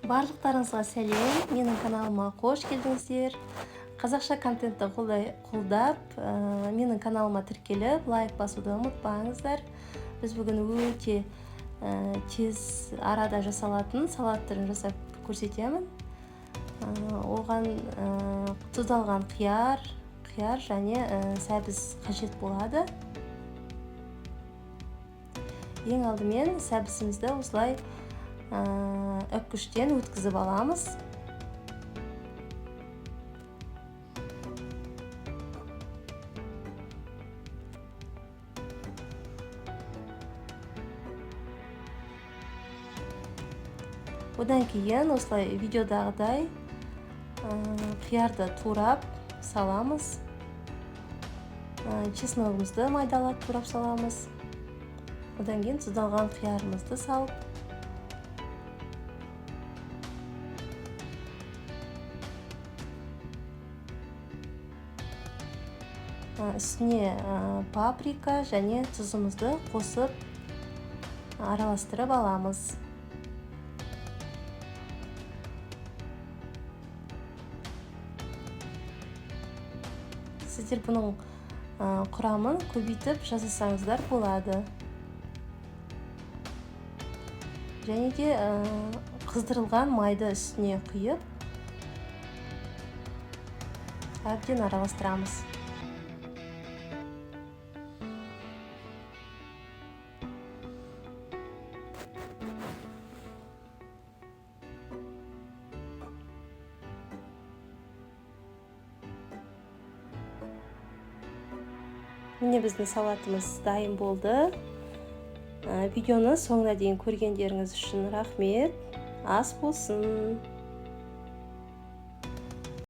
Барлықтарыңызға сәлем, менің каналыма қош келдіңіздер. Қазақша контентті қолдап, менің каналыма тіркеліп, лайк басуды ұмытпаңыздар. Біз бүгін өте тез арада жасалатын салат түрін жасап көрсетемін. Оған тұздалған қияр және сәбіз қажет болады. Ең алдымен сәбізімізді осылай үпкіштен өткізіп аламыз. Одан кейін осылай видеодағыдай қиярды турап саламыз. Чесногымызды майдалап турап саламыз. Одан кейін тұздалған қиярымызды салып, үстіне паприка және тұзымызды қосып араластырып аламыз. Сіздер бұның құрамын көбейтіп жасасаңыздар болады. Және де қыздырылған майды үстіне құйып, әбден араластырамыз. Міне біздің салатымыз дайын болды. Видеоны соңына дейін көргендеріңіз үшін рахмет. Ас болсын.